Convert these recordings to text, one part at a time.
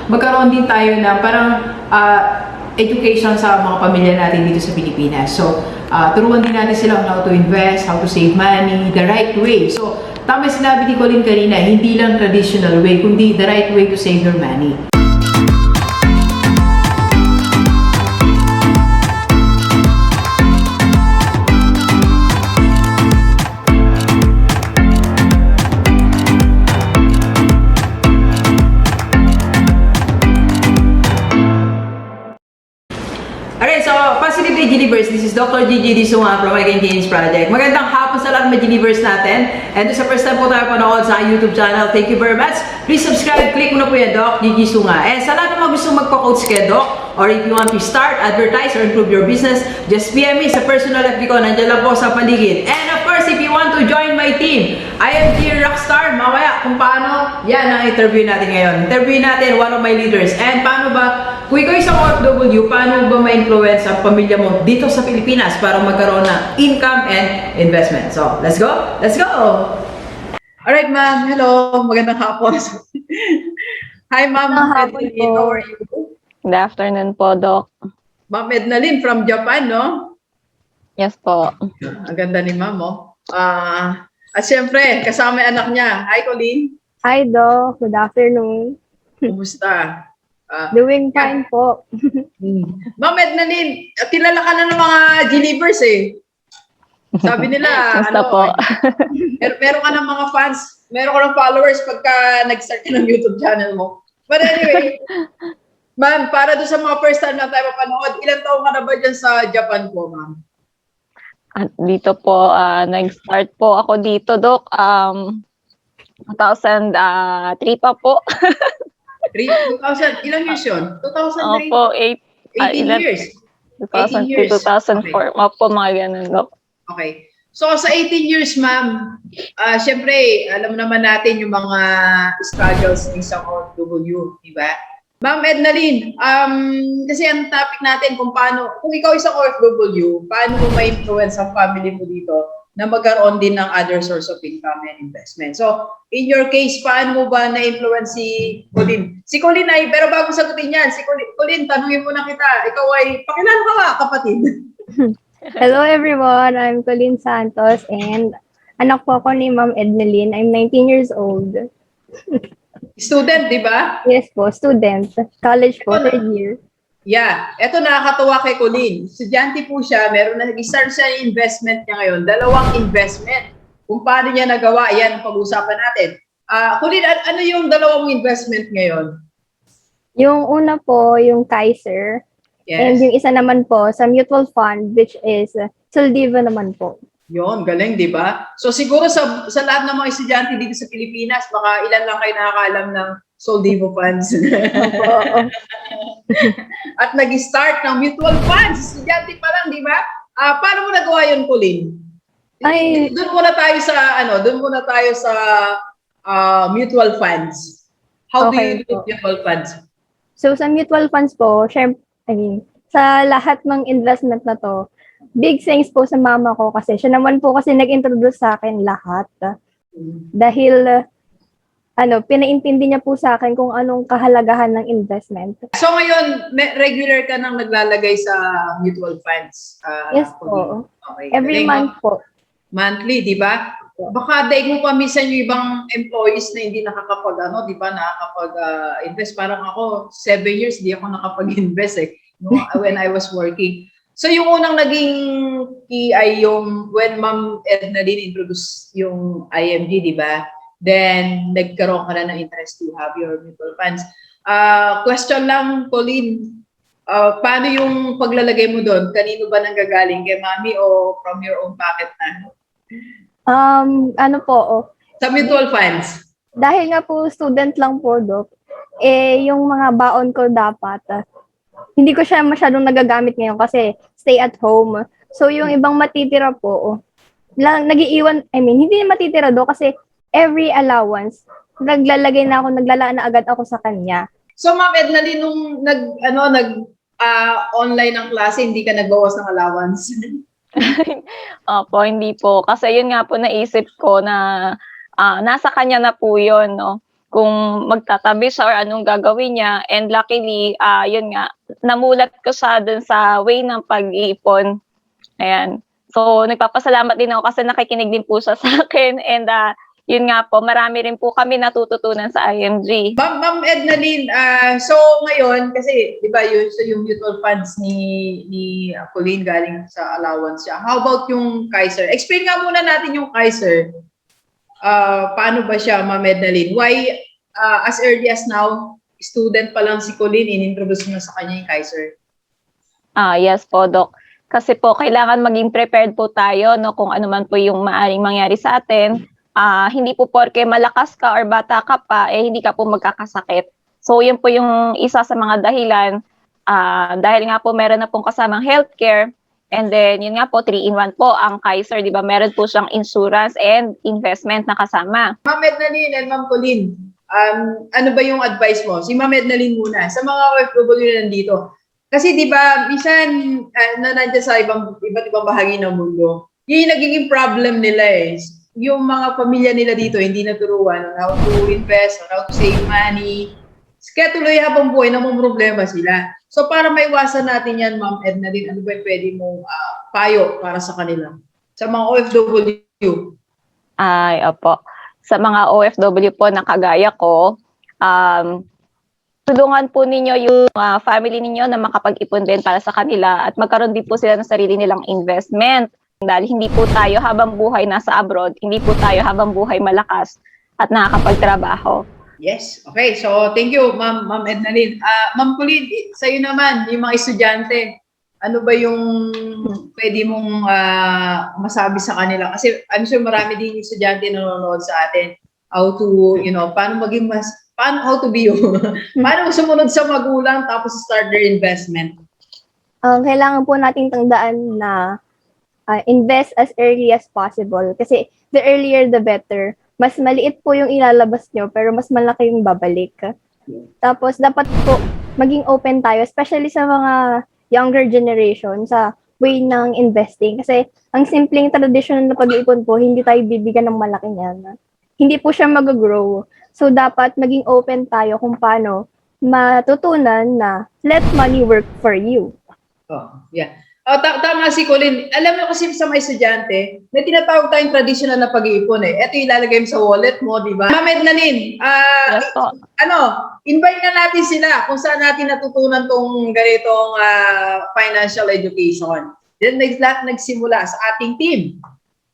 magkaroon din tayo ng parang education sa mga pamilya natin dito sa Pilipinas. So, turuan din natin sila on how to invest, how to save money, the right way. So, tama sinabi ni Colin kanina, hindi lang traditional way, kundi the right way to save your money. Alright, so Positive Day Universe, this is Dr. Gigi Disunga from Again Gains Project. Magandang hapon sa lahat ng Universe natin. And sa first time po tayo panood sa YouTube channel, thank you very much. Please subscribe, click mo na po yan, Doc Gigi Sunga. And sa lahat ng mga gusto magpa-coach kay Doc, or if you want to start, advertise, or improve your business, just PM me sa personal FB ko, nandiyan lang po sa paligid. And of course, if you want to join my team, I am here Rockstar, mamaya kung paano, yan ang interview natin ngayon. Interview natin one of my leaders. And paano ba, kung ikaw isang OFW, paano ba ma-influence ang pamilya mo dito sa Pilipinas para magkaroon ng income and investment? So, let's go! Let's go! Alright, ma'am. Hello. Magandang hapon. Hi, ma'am. Hapon po. How are you? Good afternoon po, Doc. Ma'am Ednalyn from Japan, no? Yes po. Ang ganda ni ma'am, oh. At syempre, kasama yung anak niya. Hi, Colleen. Hi, Doc. Good afternoon. Kumusta? Doing fine po. Ma'am Ednalyn, kilala ka na ng mga Genevers eh. Sabi nila, Basta po. meron ka ng mga fans, meron ka ng followers pagka nag-start ka ng YouTube channel mo. But anyway, ma'am, para doon sa mga first time na tayo mapanood, ilang taon ka na ba dyan sa Japan po, ma'am? At dito po, nag-start po ako dito, Doc. 2003 pa po. 2000, ilang years yun? 2003? Opo, 18 years. 2002, 2004. Okay. Opo, mga ganun, Doc. Okay. So, sa 18 years, ma'am, syempre, alam naman natin yung mga struggles ng isang OFW, di ba? Ma'am Ednalyn, kasi ang topic natin kung paano, kung ikaw isang OFW, paano mo ma-influence ang family mo dito na magkaroon din ng other source of income and investment. So, in your case, paano mo ba na-influence si Colleen? Si Colleen ay, pero bago sagutin yan, si Colleen, tanungin mo na kita, ikaw ay, pakilala ka ba, kapatid? Hello, everyone. I'm Colleen Santos and anak po ako ni Ma'am Ednalyn. I'm 19 years old. Student, di ba? Yes po, student. College po, third year. Yeah, eto nakakatuwa kay Colleen. Estudyante po siya, meron na nag-start siya yung investment niya ngayon, dalawang investment. Kung paano niya nagawa, yan ang pag-usapan natin. Colleen, ano yung dalawang investment ngayon? Yung una po, yung Kaiser. Yes. And yung isa naman po, sa mutual fund, which is Soldiva naman po. Yun, galing, di ba? So siguro sa lahat ng mga estudyante dito sa Pilipinas, baka ilan lang kayo nakakaalam ng Soldivo funds. At nag-start ng mutual funds. Estudyante pa lang, di ba? Paano mo nagawa yun, Colleen? Ay, Doon muna tayo sa mutual funds. How Okay do you do po. mutual funds? so sa mutual funds po, syempre, sa lahat ng investment na to, big thanks po sa mama ko kasi siya naman po kasi nag-introduce sa akin lahat. Dahil, pinaintindi niya po sa akin kung anong kahalagahan ng investment. So ngayon, regular ka nang naglalagay sa mutual funds? Yes Colleen? po. Okay. Every Galing, no? month po. Monthly, di ba? Baka daig mo pa minsan yung ibang employees na hindi di ba, nakakapag-invest. Parang ako, 7 years, di ako nakapag-invest when I was working. So yung unang naging key ay yung when Ma'am Ednalyn introduced yung IMG, di ba? Then, nagkaroon ka na ng interest to have your mutual funds. Question lang, Colleen, paano yung paglalagay mo doon? Kanino ba nanggagaling? Kay mami o from your own pocket na? Sa mutual funds? Dahil nga po student lang po, Doc, yung mga baon ko dapat, hindi ko siya masyadong nagagamit ngayon kasi stay at home. So, yung ibang matitira po, hindi matitira do kasi every allowance, naglalaan na agad ako sa kanya. So, Ma'am Ednalyn, nung online ang klase, hindi ka nagbawas ng allowance? Opo, hindi po. Kasi yun nga po naisip ko na nasa kanya na po yun, no? kung magtatabi siya or anong gagawin niya. And luckily, yun nga, namulat ko siya dun sa way ng pag-iipon. Ayan. So, nagpapasalamat din ako kasi nakikinig din po siya sa akin. And yun nga po, marami rin po kami natututunan sa IMG. Ma'am Ednalyn, so ngayon, kasi di ba yung mutual funds ni Colleen galing sa allowance siya. How about yung Kaiser? Explain nga muna natin yung Kaiser. Paano ba siya, Ma'am Ednalyn? Why, as early as now, student pa lang si Colleen, in-introduce mo sa kanya yung Kaiser? Yes po, Doc. Kasi po, kailangan maging prepared po tayo, no, kung ano man po yung maaaring mangyari sa atin. Hindi po porke malakas ka or bata ka pa, hindi ka po magkakasakit. So, yun po yung isa sa mga dahilan. Dahil nga po meron na pong kasamang healthcare. And then, yun nga po, 3-in-1 po ang Kaiser, di ba? Meron po siyang insurance and investment na kasama. Ma'am Ednalyn and Ma'am Colleen, ano ba yung advice mo? Si Ma'am Ednalyn muna, sa mga OFW na nandito. Kasi di ba, minsan na nandiyan sa iba't ibang bahagi ng mundo, yun yung nagiging problem nila eh. Yung mga pamilya nila dito hindi naturuan on how to invest, on how to save money. Kaya tuloy habang buhay na problema sila. So para maiwasan natin yan, Ma'am Ednalyn, ano ba yung pwede mong payo para sa kanila? Sa mga OFW? Ay, opo. Sa mga OFW po na kagaya ko, tulungan po ninyo yung family ninyo na makapag-ipon din para sa kanila at magkaroon din po sila ng sarili nilang investment. Dahil hindi po tayo habang buhay nasa abroad, hindi po tayo habang buhay malakas at nakakapagtrabaho. Yes. Okay. So, thank you, Ma'am Ednalyn. Ma'am Colleen, sa'yo naman, yung mga estudyante, ano ba yung pwede mong masabi sa kanila? Kasi I'm sure marami din estudyante na nanonood sa atin. How to, paano maging how to be you? Paano sumunod sa magulang tapos start their investment? Kailangan po nating tandaan na invest as early as possible. Kasi the earlier the better. Mas maliit po yung ilalabas nyo, pero mas malaki yung babalik. Tapos, dapat po maging open tayo, especially sa mga younger generation, sa way ng investing. Kasi, ang simpleng traditional na pag-iipon po, hindi tayo bibigyan ng malaki niyan. Hindi po siya mag-grow. So, dapat maging open tayo kung paano matutunan na let money work for you. Oh, yeah. Tama si Colleen. Alam mo kasi sa mga estudyante, na tinatawag tayong traditional na pag-iipon eh. Ito ilalagay mo sa wallet mo, di ba? Ma'am Ednalyn, Yes po. invite na natin sila kung saan natin natutunan tong ganitong financial education. Then nagsimula sa ating team.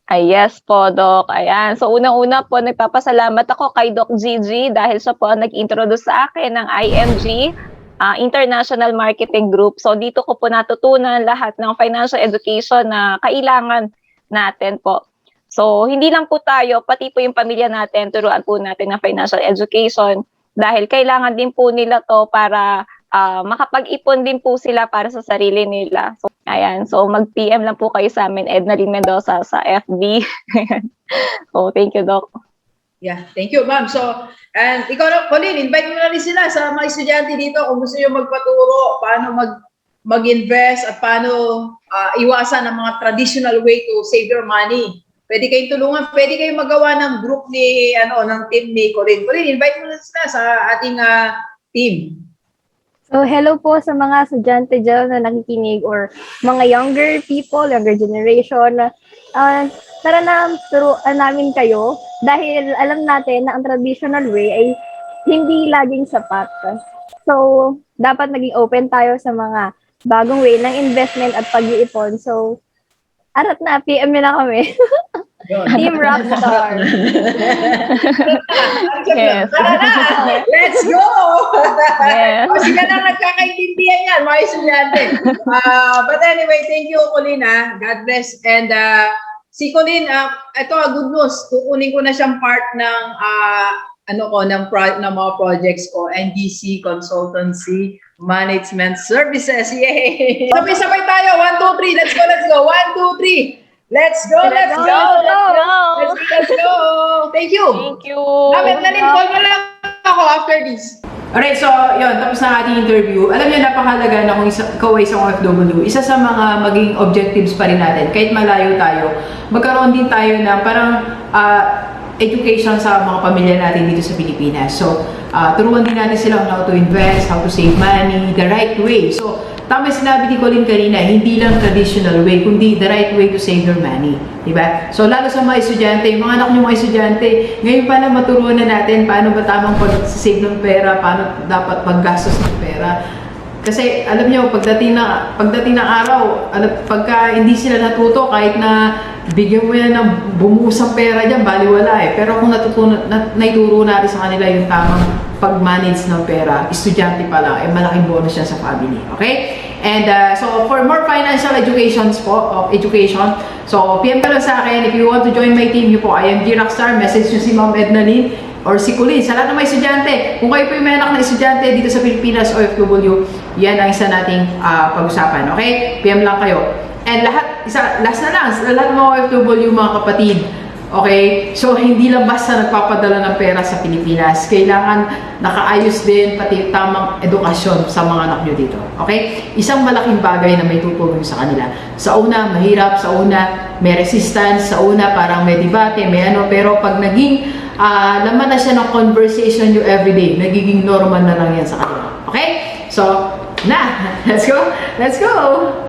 Ay, yes po, Doc. Ayan. So, unang-una po, nagpapasalamat ako kay Doc Gigi dahil siya po nag-introduce sa akin ng IMG, International Marketing Group. So, dito ko po natutunan lahat ng financial education na kailangan natin po. So, hindi lang po tayo, pati po yung pamilya natin, turuan po natin ng financial education dahil kailangan din po nila to para makapag-ipon din po sila para sa sarili nila. So, ayan. So, mag-PM lang po kayo sa amin, Ednalyn Mendoza sa FB. So, thank you, Doc. Yeah, thank you, ma'am. So, and ikaw, Colleen, invite mo na rin sila sa mga estudyante dito kung gusto nyo magpaturo, paano mag-invest at paano iwasan ang mga traditional way to save your money. Pwede kayong tulungan, pwede kayong magawa ng group ng team ni Colleen. Colleen, invite mo na sila sa ating team. So, hello po sa mga estudyante dyan na nakikinig or mga younger people, younger generation. Tara na, turuan namin kayo dahil alam natin na ang traditional way ay hindi laging sapat. So, dapat naging open tayo sa mga bagong way ng investment at pag-iipon. So, arat na, PM nyo na kami. Team Rockstar. Yes. Tara na! Let's go! Yes. O sila na nagkakaintindihan yan, mga estudyante. But anyway, thank you, Colleen. God bless. And si Colleen, ito good news. Kukunin ko na siyang part ng ng mga projects ko, NGC Consultancy Management Services. Yay! Sabay-sabay tayo. 1, 2, 3. Let's go, let's go. 1, 2, 3. Let's go, let's go. Let's go. Thank you. Thank you. Ednalyn, call mo lang ako after this. Alright, so yun, tapos na ating interview. Alam niyo, napakahalaga na kung ikaw ay isang OFW, isa sa mga maging objectives pa rin natin, kahit malayo tayo, magkaroon din tayo na parang education sa mga pamilya natin dito sa Pilipinas. So, turuan din natin sila on how to invest, how to save money, the right way. So, tama sinabi ni Colin kanina, hindi lang traditional way, kundi the right way to save your money. Diba? So, lalo sa mga estudyante, yung mga anak nyo mga estudyante, ngayon pa na maturuan na natin paano ba tamang pag-save ng pera, paano dapat maggastos ng pera. Kasi alam niyo pagdating ng araw, pagka hindi sila natuto kahit na bigyan mo yan ng bumuhos ang pera diyan, baliwala eh. Pero kung naituro natin sa kanila yung tamang pag-manage ng pera, estudyante pa lang, eh malaking bonus yan sa family. Okay? And so for more financial education, so PM ka lang sa akin, if you want to join my team, you po, I am G Rockstar, message nyo si Ma'am Edna Lynn or si Colin, sa lahat ng mga estudyante. Kung kayo po yung may anak na estudyante dito sa Pilipinas, OFW, yan ang isa nating pag-usapan. Okay? PM lang kayo. And last na lang, sa lahat ng mga OFW, mga kapatid, okay? So, hindi lang basta nagpapadala ng pera sa Pilipinas. Kailangan nakaayos din pati tamang edukasyon sa mga anak nyo dito. Okay? Isang malaking bagay na may tutulong sa kanila. Sa una, mahirap. Sa una, may resistance. Sa una, parang may debate, may ano. Pero pag naging laman na siya ng conversation nyo everyday, nagiging normal na lang yan sa kanila. Okay? So, let's go! Let's go!